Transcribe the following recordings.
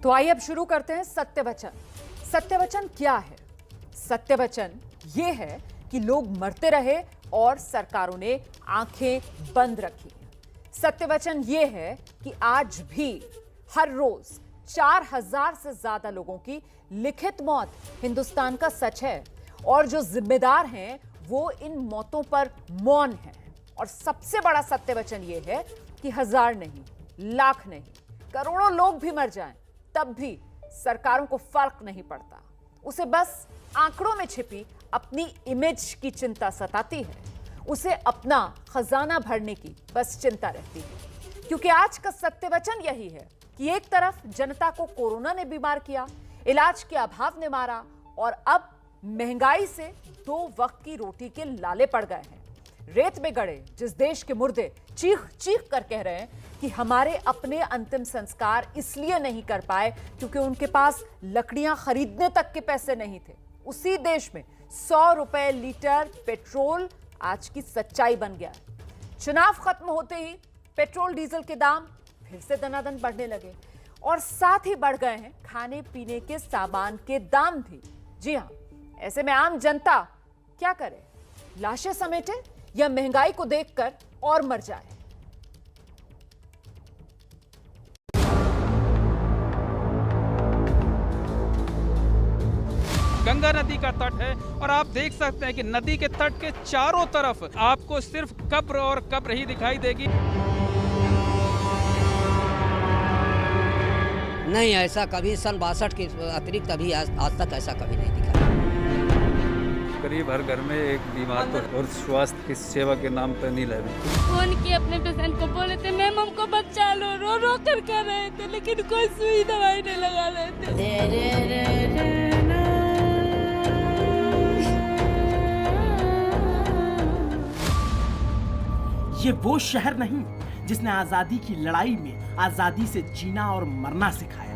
तो आइए अब शुरू करते हैं सत्य वचन। सत्य वचन क्या है? सत्य वचन ये है कि लोग मरते रहे और सरकारों ने आंखें बंद रखी। सत्य वचन ये है कि आज भी हर रोज 4000 से ज्यादा लोगों की लिखित मौत हिंदुस्तान का सच है और जो जिम्मेदार हैं वो इन मौतों पर मौन हैं। और सबसे बड़ा सत्य वचन ये है कि 1000 नहीं, लाख नहीं, करोड़ों लोग भी मर जाएं तब भी सरकारों को फर्क नहीं पड़ता। उसे बस आंकड़ों में छिपी अपनी इमेज की चिंता सताती है। उसे अपना खजाना भरने की बस चिंता रहती है। क्योंकि आज का सत्य वचन यही है कि एक तरफ जनता को कोरोना ने बीमार किया, इलाज के अभाव ने मारा और अब महंगाई से 2 वक्त की रोटी के लाले पड़ गए हैं। रेत में गड़े जिस देश के मुर्दे चीख चीख कर कह रहे हैं कि हमारे अपने अंतिम संस्कार इसलिए नहीं कर पाए क्योंकि उनके पास लकड़ियां खरीदने तक के पैसे नहीं थे, उसी देश में 100 रुपए लीटर पेट्रोल आज की सच्चाई बन गया है। चुनाव खत्म होते ही पेट्रोल डीजल के दाम फिर से दनादन बढ़ने लगे और साथ ही बढ़ गए हैं खाने पीने के सामान के दाम भी। जी हां, ऐसे में आम जनता क्या करे? लाशें समेटे या महंगाई को देखकर और मर जाए? गंगा नदी का तट है और आप देख सकते हैं कि नदी के तट के चारों तरफ आपको सिर्फ कब्र और कब्र ही दिखाई देगी। नहीं, ऐसा कभी सन 62 के अतिरिक्त अभी आज तक ऐसा कभी नहीं दिखा। करीब हर घर में एक बीमार तो और स्वास्थ्य की सेवा के नाम पर नहीं लग रही। फोन किए अपने पेशेंट को, बोले थे मैम हमको बचा लो, रो रो कर कह रहे थे लेकिन कोई सुई दवाई नहीं लगा रहे थे। ये वो शहर नहीं जिसने आजादी की लड़ाई में आजादी से जीना और मरना सिखाया।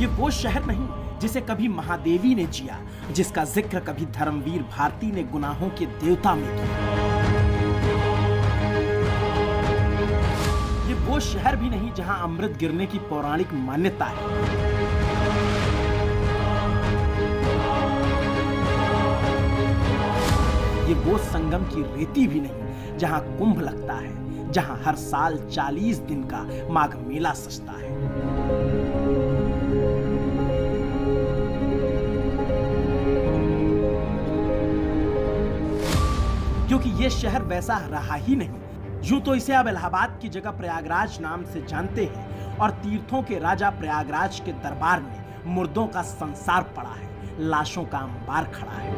ये वो शहर नहीं जिसे कभी महादेवी ने जिया, जिसका जिक्र कभी धर्मवीर भारती ने गुनाहों के देवता में किया। ये वो शहर भी नहीं जहां अमृत गिरने की पौराणिक मान्यता है। ये वो संगम की रेती भी नहीं जहां कुंभ लगता है, जहां हर साल 40 दिन का माघ मेला सजता है। क्योंकि ये शहर वैसा रहा ही नहीं। यूं तो इसे अब इलाहाबाद की जगह प्रयागराज नाम से जानते हैं और तीर्थों के राजा प्रयागराज के दरबार में मुर्दों का संसार पड़ा है, लाशों का अंबार खड़ा है।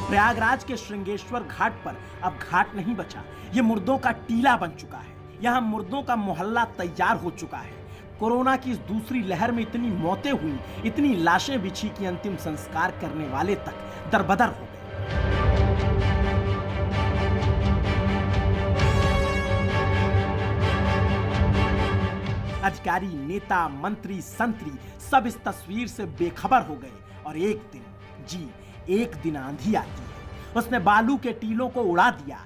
प्रयागराज के श्रृंगेश्वर घाट पर अब घाट नहीं बचा, ये मुर्दों का टीला बन चुका है। यहाँ मुर्दों का मोहल्ला तैयार हो चुका है। कोरोना की इस दूसरी लहर में इतनी मौतें हुई, इतनी लाशें बिछी कि अंतिम संस्कार करने वाले तक दरबदर हो गए। अधिकारी, नेता, मंत्री, संतरी सब इस तस्वीर से बेखबर हो गए और एक दिन आंधी आती है, उसने बालू के टीलों को उड़ा दिया।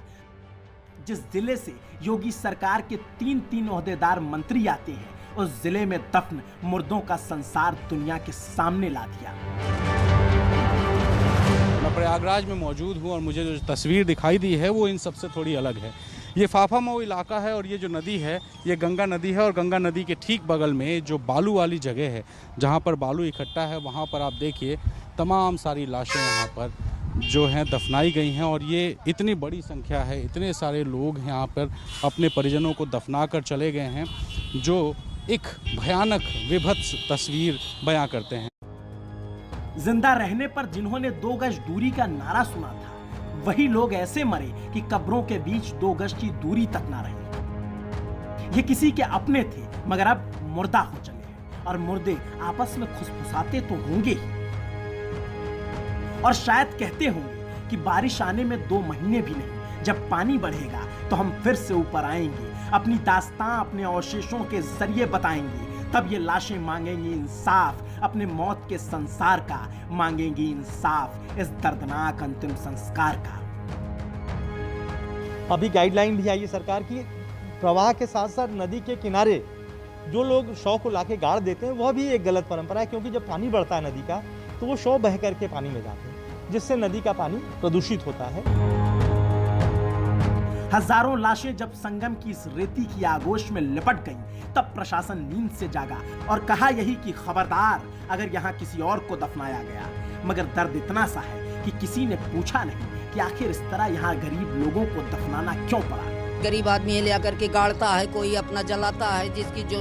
जिस जिले से योगी सरकार के 3 ओहदेदार मंत्री आते हैं, उस जिले में दफन मुर्दों का संसार दुनिया के सामने ला दिया। मैं प्रयागराज में मौजूद हूँ और मुझे जो तस्वीर दिखाई दी है वो इन सबसे थोड़ी अलग है। ये फाफामऊ इलाका है और ये जो नदी है ये गंगा नदी है और गंगा नदी के ठीक बगल में जो बालू वाली जगह है जहाँ पर बालू इकट्ठा है, वहाँ पर आप देखिए तमाम सारी लाशें यहाँ पर जो हैं दफनाई गई हैं और ये इतनी बड़ी संख्या है, इतने सारे लोग यहाँ पर अपने परिजनों को दफना कर चले गए हैं जो एक भयानक विभत्स तस्वीर बयां करते हैं। जिंदा रहने पर जिन्होंने 2 गज दूरी का नारा सुना था, वही लोग ऐसे मरे कि कब्रों के बीच 2 गज की दूरी तक ना रही। ये किसी के अपने थे मगर अब मुर्दा हो चले हैं और मुर्दे आपस में खुसफुसाते तो होंगे ही और शायद कहते होंगे कि बारिश आने में 2 महीने भी नहीं, जब पानी बढ़ेगा तो हम फिर से ऊपर आएंगे, अपनी दास्तां अपने अवशेषों के जरिए बताएंगे, तब ये लाशें मांगेंगी इंसाफ, अपने मौत के संसार का मांगेंगी इंसाफ, इस दर्दनाक अंतिम संस्कार का। अभी गाइडलाइन भी आई है सरकार की, प्रवाह के साथ साथ नदी के किनारे जो लोग शव को लाके गाड़ देते हैं वह भी एक गलत परंपरा है, क्योंकि जब पानी बढ़ता है नदी का तो वो शव बह करके पानी में जाते हैं, जिससे नदी का पानी प्रदूषित होता है। हजारों लाशें जब संगम की इस रेती की आगोश में लिपट गईं, तब प्रशासन नींद से जागा और कहा यही कि खबरदार अगर यहाँ किसी और को दफनाया गया। मगर दर्द इतना सा है कि किसी ने पूछा नहीं कि आखिर इस तरह यहाँ गरीब लोगों को दफनाना क्यों पड़ा। गरीब आदमी ले आकर के गाड़ता है, कोई अपना जलाता है, जिसकी जो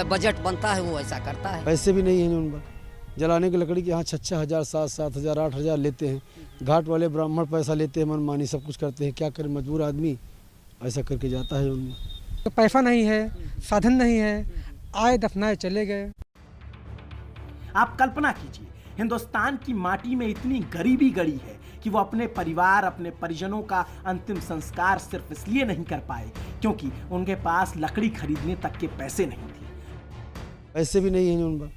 बजट बनता है वो ऐसा करता है। पैसे भी नहीं है उन पर जलाने की लकड़ी के यहाँ 6,000, 7,000, 8,000 लेते हैं। घाट वाले ब्राह्मण पैसा लेते हैं, मनमानी सब कुछ करते हैं। क्या करे मजबूर आदमी ऐसा करके जाता है। उनमें तो पैसा नहीं है, साधन नहीं है, आए दफनाए चले गए। आप कल्पना कीजिए, हिंदुस्तान की माटी में इतनी गरीबी गड़ी है कि वो अपने परिवार, अपने परिजनों का अंतिम संस्कार सिर्फ इसलिए नहीं कर पाए क्योंकि उनके पास लकड़ी खरीदने तक के पैसे नहीं थे। पैसे भी नहीं है उन पर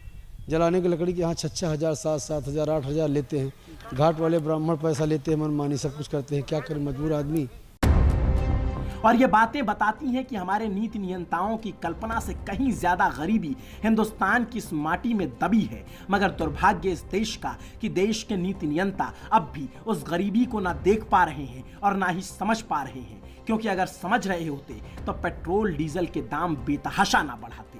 जलाने की लकड़ी के यहाँ 6,000, 7,000, 8,000 लेते हैं। घाट वाले ब्राह्मण पैसा लेते हैं, मनमानी सब कुछ करते हैं। क्या करे मजबूर आदमी। और ये बातें बताती हैं कि हमारे नीति नियंताओं की कल्पना से कहीं ज्यादा गरीबी हिंदुस्तान की इस माटी में दबी है। मगर दुर्भाग्य इस देश का कि देश के नीति नियंता अब भी उस गरीबी को ना देख पा रहे हैं और ना ही समझ पा रहे हैं, क्योंकि अगर समझ रहे होते तो पेट्रोल डीजल के दाम बेतहाशा ना बढ़ाते,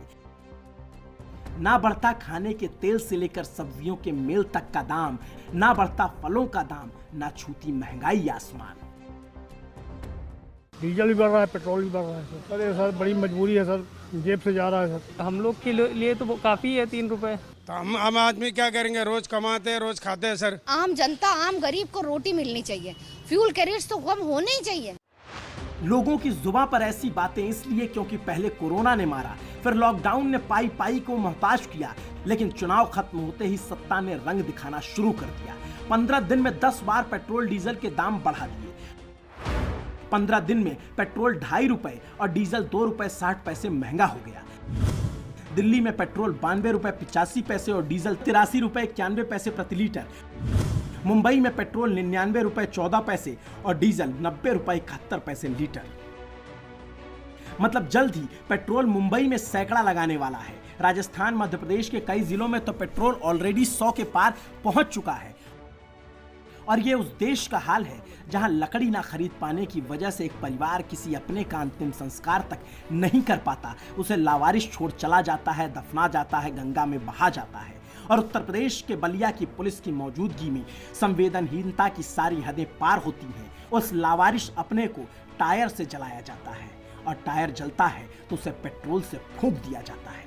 ना बढ़ता खाने के तेल से लेकर सब्जियों के मेल तक का दाम, ना बढ़ता फलों का दाम, ना छूती महंगाई आसमान। डीजल भी बढ़ रहा है, पेट्रोल भी बढ़ रहा है सर। अरे सर बड़ी मजबूरी है सर, जेब से जा रहा है सर। हम लोग के लिए तो काफ़ी है 3 रुपए। तो हम आम आदमी क्या करेंगे, रोज कमाते हैं रोज खाते हैं सर। आम जनता, आम गरीब को रोटी मिलनी चाहिए, फ्यूल के रेट्स तो कम होने ही चाहिए। लोगों की जुबां पर ऐसी बातें इसलिए क्योंकि पहले कोरोना ने मारा, फिर लॉकडाउन ने पाई पाई को मोहताज किया, लेकिन चुनाव खत्म होते ही सत्ता ने रंग दिखाना शुरू कर दिया। 15 दिन में 10 बार पेट्रोल डीजल के दाम बढ़ा दिए। 15 दिन में पेट्रोल 2.5 रुपए और डीजल 2 रुपए 60 पैसे महंगा हो गया। दिल्ली में पेट्रोल 92 रुपए 85 पैसे और डीजल 83 रुपए 91 पैसे प्रति लीटर। मुंबई में पेट्रोल 99 रुपए 14 पैसे और डीजल 90 रुपए 71 पैसे लीटर। मतलब जल्द ही पेट्रोल मुंबई में सैकड़ा लगाने वाला है। राजस्थान, मध्य प्रदेश के कई जिलों में तो पेट्रोल ऑलरेडी 100 के पार पहुंच चुका है। और ये उस देश का हाल है जहां लकड़ी ना खरीद पाने की वजह से एक परिवार किसी अपने का अंतिम संस्कार तक नहीं कर पाता, उसे लावारिस छोड़ चला जाता है, दफना जाता है, गंगा में बहा जाता है। और उत्तर प्रदेश के बलिया की पुलिस की मौजूदगी में संवेदनहीनता की सारी हदें पार होती हैं। उस लावारिस अपने को टायर से जलाया जाता है और टायर जलता है तो उसे पेट्रोल से फूंक दिया जाता है।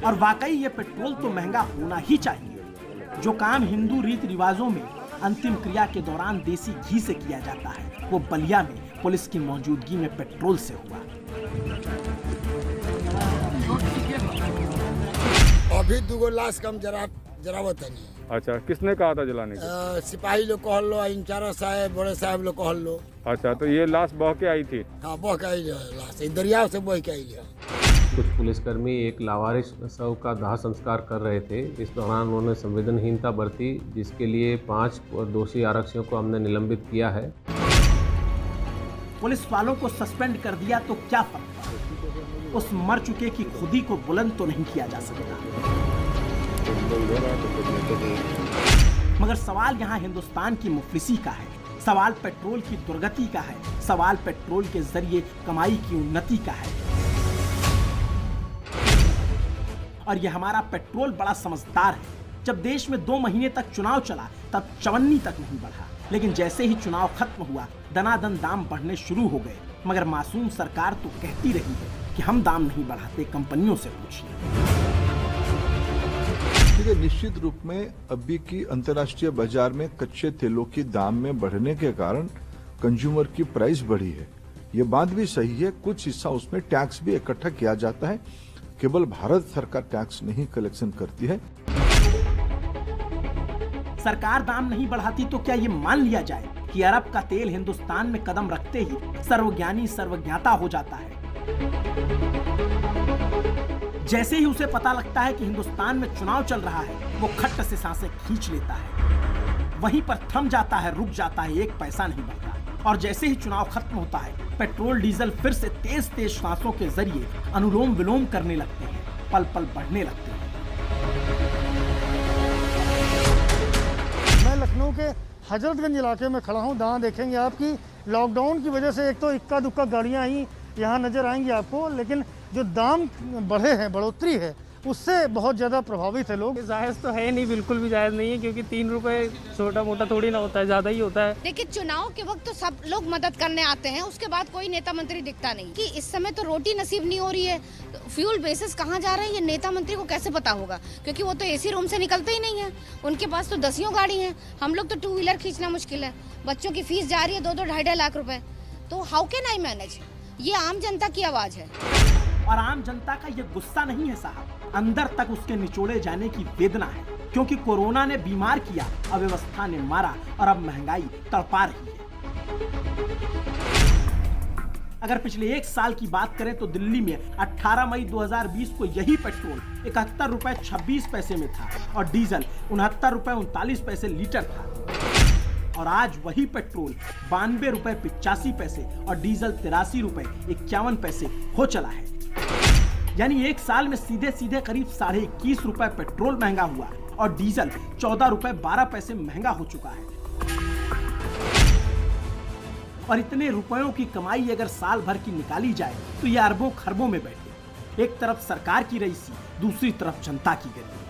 और वाकई ये पेट्रोल तो महंगा होना ही चाहिए। जो काम हिंदू रीति रिवाजों में अंतिम क्रिया के दौरान देसी घी से किया जाता है, वो बलिया में पुलिस की मौजूदगी में पेट्रोल से हुआ। अभी 2 लाश कम जरावत है नहीं। अच्छा, किसने कहा था जलाने को? सिपाही लोग कहल लो, इंचार्ज साहब, बड़े साहब लोग कहल लो। अच्छा, तो ये लाश बह के आई थी? हाँ, बह के आई लाश, दरिया से बह के आई। कुछ पुलिसकर्मी एक लावारिस शव का दाह संस्कार कर रहे थे। इस दौरान उन्होंने संवेदनहीनता बरती, जिसके लिए 5 दोषी आरक्षियों को हमने निलंबित किया है। पुलिस वालों को सस्पेंड कर दिया तो क्या फर्क, उस मर चुके की खुदी को बुलंद तो नहीं किया जा सकता। मगर सवाल यहाँ हिंदुस्तान की मुफलिसी का है, सवाल पेट्रोल की दुर्गति का है, सवाल पेट्रोल के जरिए कमाई की उन्नति का है। और ये हमारा पेट्रोल बड़ा समझदार है। जब देश में 2 महीने तक चुनाव चला तब चवन्नी तक नहीं बढ़ा, लेकिन जैसे ही चुनाव खत्म हुआ दनादन दाम बढ़ने शुरू हो गए। मगर मासूम सरकार तो कहती रही है कि हम दाम नहीं बढ़ाते, कंपनियों से पूछिए। देखिए, निश्चित रूप में अभी की अंतर्राष्ट्रीय बाजार में कच्चे तेलों की दाम में बढ़ने के कारण कंज्यूमर की प्राइस बढ़ी है। ये बात भी सही है, कुछ हिस्सा उसमें टैक्स भी इकट्ठा किया जाता है। केवल भारत सरकार टैक्स नहीं कलेक्शन करती है। सरकार दाम नहीं बढ़ाती तो क्या ये मान लिया जाए कि अरब का तेल हिंदुस्तान में कदम रखते ही सर्वज्ञानी सर्वज्ञाता हो जाता है। जैसे ही उसे पता लगता है कि हिंदुस्तान में चुनाव चल रहा है, वो खट्ट से सांसें खींच लेता है, वहीं पर थम जाता है, रुक जाता है, एक पैसा नहीं बढ़ता। और जैसे ही चुनाव खत्म होता है, पेट्रोल डीजल फिर से तेज तेज सांसों के जरिए अनुलोम विलोम करने लगते हैं, पल पल बढ़ने लगते हैं। मैं लखनऊ के हजरतगंज इलाके में खड़ा हूँ। जहाँ देखेंगे आपकी लॉकडाउन की वजह से एक तो इक्का दुक्का गाड़ियाँ ही यहाँ नज़र आएंगी आपको, लेकिन जो दाम बढ़े हैं, बढ़ोतरी है, उससे बहुत ज़्यादा प्रभावित है लोग। जायज़ तो है नहीं, बिल्कुल भी जायज़ नहीं है, क्योंकि 3 रुपए छोटा मोटा थोड़ी ना होता है, ज़्यादा ही होता है। देखिए चुनाव के वक्त तो सब लोग मदद करने आते हैं, उसके बाद कोई नेता मंत्री दिखता नहीं। कि इस समय तो रोटी नसीब नहीं हो रही है, फ्यूल बेसिस कहाँ जा रहे हैं ये नेता मंत्री को कैसे पता होगा, क्योंकि वो तो एसी रूम से निकलते ही नहीं है। उनके पास तो 10 गाड़ी है, हम लोग तो 2 व्हीलर खींचना मुश्किल है। बच्चों की फीस जा रही है 2-2 ढाई लाख रुपए, तो हाउ कैन आई मैनेज। ये आम जनता की आवाज है, और आम जनता का ये गुस्सा नहीं है साहब, अंदर तक उसके निचोड़े जाने की वेदना है, क्योंकि कोरोना ने बीमार किया, अव्यवस्था ने मारा, और अब महंगाई तड़पा रही है। अगर पिछले 1 साल की बात करें तो दिल्ली में 18 मई 2020 को यही पेट्रोल 71 रुपए 26 पैसे में था और डीजल 69 रुपए 39 पैसे लीटर था। और आज वही पेट्रोल 92 रुपए 85 पैसे और डीजल 83 रुपए 51 पैसे हो चला है। यानी 1 साल में सीधे सीधे करीब 21.5 रुपए पेट्रोल महंगा हुआ और डीजल 14 रुपए 12 पैसे महंगा हो चुका है। और इतने रुपयों की कमाई अगर साल भर की निकाली जाए तो ये अरबों खरबों में बैठे। एक तरफ सरकार की रईसी, दूसरी तरफ जनता की गरीबी।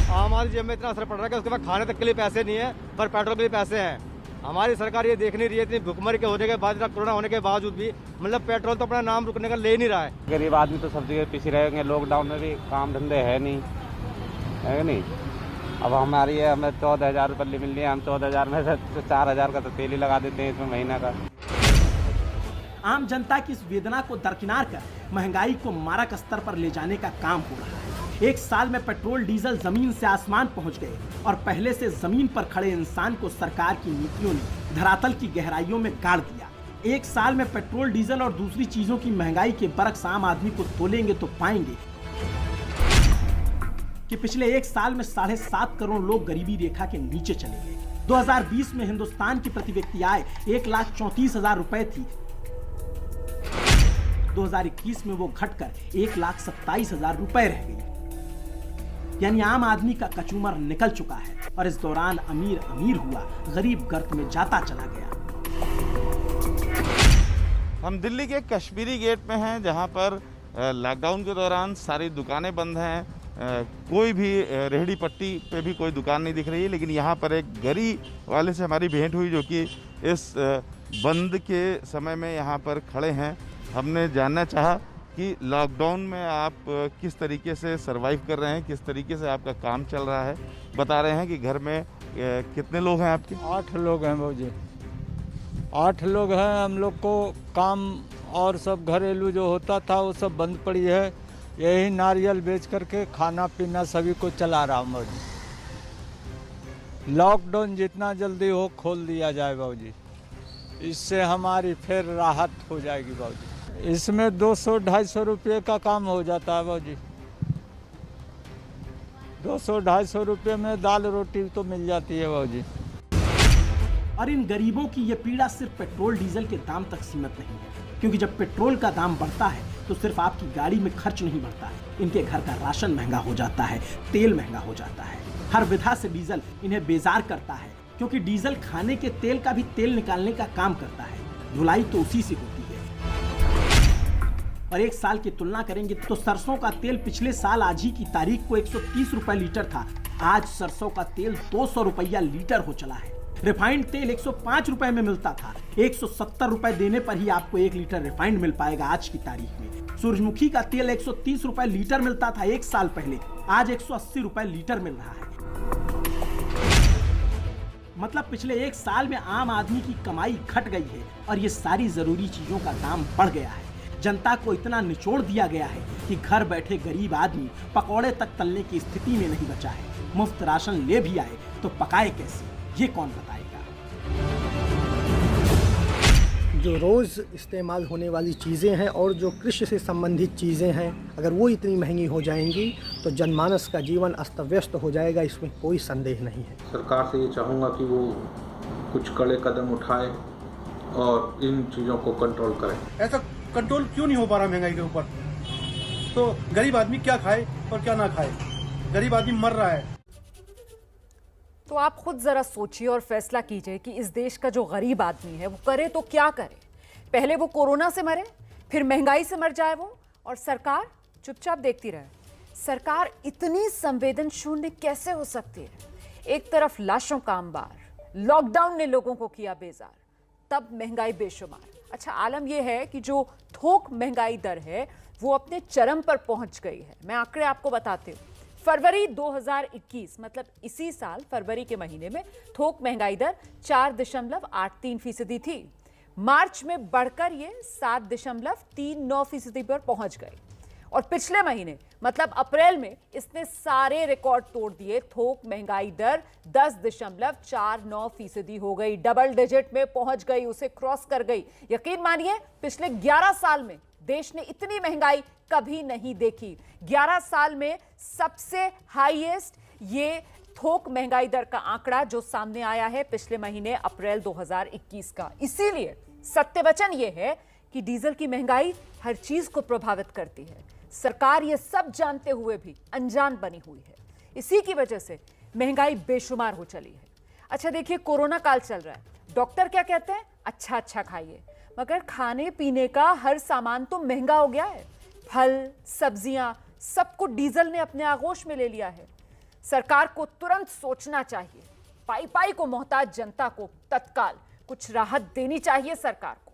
हमारी जेब में इतना असर पड़ रहा है कि उसके बाद खाने तक के लिए पैसे नहीं है, पर पेट्रोल के लिए पैसे हैं। हमारी सरकार ये देख नहीं रही है, इतनी भुखमरी के होने के बाद, इतना कोरोना होने के बावजूद भी, मतलब पेट्रोल तो अपना नाम रुकने का ले नहीं रहा है। गरीब आदमी तो सब जगह पीछे रहेंगे, लॉकडाउन में भी काम धंधे है नहीं, है नहीं। अब हमारी हमें 14,000 रुपये मिल रही है, हम 14,000 में से 4,000 का तो तेल ही लगा देते हैं इसमें महीना का। आम जनता की इस वेदना को दरकिनार कर महंगाई को मारक स्तर पर ले जाने का काम हो रहा है। 1 साल में पेट्रोल डीजल जमीन से आसमान पहुंच गए और पहले से जमीन पर खड़े इंसान को सरकार की नीतियों ने धरातल की गहराइयों में गाड़ दिया। 1 साल में पेट्रोल डीजल और दूसरी चीजों की महंगाई के बरक्स आम आदमी को तोलेंगे तो पाएंगे कि पिछले 1 साल में 7.5 करोड़ लोग गरीबी रेखा के नीचे चले गए। 2020 में हिंदुस्तान की प्रति व्यक्ति आय 1,34,000 रुपए थी। 2021 में वो घटकर 1,27,000 रुपए रह गई। यानी आम आदमी का कचूमर निकल चुका है और इस दौरान अमीर अमीर हुआ, गरीब गर्त में जाता चला गया। हम दिल्ली के कश्मीरी गेट में हैं, जहां पर लॉकडाउन के दौरान सारी दुकानें बंद हैं, कोई भी रेहड़ी पट्टी पे भी कोई दुकान नहीं दिख रही है। लेकिन यहाँ पर एक गरी वाले से हमारी भेंट हुई, जो कि इस बंद के समय में यहाँ पर खड़े हैं। हमने जानना चाहा कि लॉकडाउन में आप किस तरीके से सरवाइव कर रहे हैं, किस तरीके से आपका काम चल रहा है। बता रहे हैं कि घर में कितने लोग हैं आपके? 8 लोग हैं भाजी, 8 लोग हैं। हम लोग को काम और सब घरेलू जो होता था वो सब बंद पड़ी है। यही नारियल बेच करके खाना पीना सभी को चला रहा हूँ भाजी। लॉकडाउन जितना जल्दी हो खोल दिया जाए भाजी, इससे हमारी फिर राहत हो जाएगी भाजी। इसमें 200-250 रुपये का काम हो जाता है भाजी। 200-250 रुपये में दाल रोटी तो मिल जाती है भाजी। और इन गरीबों की ये पीड़ा सिर्फ पेट्रोल डीजल के दाम तक सीमित नहीं है, क्योंकि जब पेट्रोल का दाम बढ़ता है तो सिर्फ आपकी गाड़ी में खर्च नहीं बढ़ता है, इनके घर का राशन महंगा हो जाता है, तेल महंगा हो जाता है। हर विधा से डीजल इन्हें बेजार करता है, क्योंकि डीजल खाने के तेल का भी तेल निकालने का काम करता है। धुलाई तो उसी से होती है। और 1 साल की तुलना करेंगे तो सरसों का तेल पिछले साल आज ही की तारीख को 130 रुपए लीटर था। आज सरसों का तेल 200 रुपया लीटर हो चला है। रिफाइंड तेल 105 रुपए में मिलता था, 170 रुपए देने पर ही आपको 1 लीटर रिफाइंड मिल पाएगा आज की तारीख में। सूरजमुखी का तेल 130 रुपए लीटर मिलता था 1 साल पहले, आज 180 रुपए लीटर मिल रहा है। मतलब पिछले 1 साल में आम आदमी की कमाई घट गई है और ये सारी जरूरी चीजों का दाम बढ़ गया है। जनता को इतना निचोड़ दिया गया है कि घर बैठे गरीब आदमी पकौड़े तक तलने की स्थिति में नहीं बचा है। मुफ्त राशन ले भी आए तो पकाए कैसे, ये कौन बताएगा। जो रोज़ इस्तेमाल होने वाली चीज़ें हैं और जो कृषि से संबंधित चीज़ें हैं, अगर वो इतनी महंगी हो जाएंगी तो जनमानस का जीवन अस्त व्यस्त हो जाएगा, इसमें कोई संदेह नहीं है। सरकार से ये चाहूँगा कि वो कुछ कड़े कदम उठाए और इन चीज़ों को कंट्रोल करें। ऐसा कंट्रोल क्यों नहीं हो पा रहा महंगाई के ऊपर? तो गरीब आदमी क्या खाए और क्या ना खाए, गरीब आदमी मर रहा है। तो आप खुद जरा सोचिए और फैसला कीजिए कि इस देश का जो गरीब आदमी है वो करे तो क्या करे। पहले वो कोरोना से मरे, फिर महंगाई से मर जाए वो, और सरकार चुपचाप देखती रहे। सरकार इतनी संवेदन शून्य कैसे हो सकती है? एक तरफ लाशों का अंबार, लॉकडाउन ने लोगों को किया बेजार, तब महंगाई बेशुमार। अच्छा, आलम यह है कि जो थोक महंगाई दर है वो अपने चरम पर पहुंच गई है। मैं आंकड़े आपको बताती हूँ। फरवरी 2021 मतलब इसी साल फरवरी के महीने में थोक महंगाई दर 4.83% थी। मार्च में बढ़कर ये 7.39% पर पहुंच गई, और पिछले महीने मतलब अप्रैल में इसने सारे रिकॉर्ड तोड़ दिए। थोक महंगाई दर 10.49% हो गई, डबल डिजिट में पहुंच गई, उसे क्रॉस कर गई। यकीन मानिए पिछले 11 साल में देश ने इतनी महंगाई कभी नहीं देखी। 11 साल में सबसे हाईएस्ट ये थोक महंगाई दर का आंकड़ा जो सामने आया है पिछले महीने अप्रैल 2021 का। इसीलिए सत्य वचन ये है कि डीजल की महंगाई हर चीज को प्रभावित करती है। सरकार ये सब जानते हुए भी अनजान बनी हुई है। इसी की वजह से महंगाई बेशुमार हो चली है। अच्छा देखिए, कोरोना काल चल रहा है, डॉक्टर क्या कहते हैं? अच्छा खाइए, मगर खाने पीने का हर सामान तो महंगा हो गया है। फल, सब्जियां, सब कुछ डीजल ने अपने आगोश में ले लिया है। सरकार को तुरंत सोचना चाहिए। पाई पाई को मोहताज जनता को तत्काल कुछ राहत देनी चाहिए सरकार को।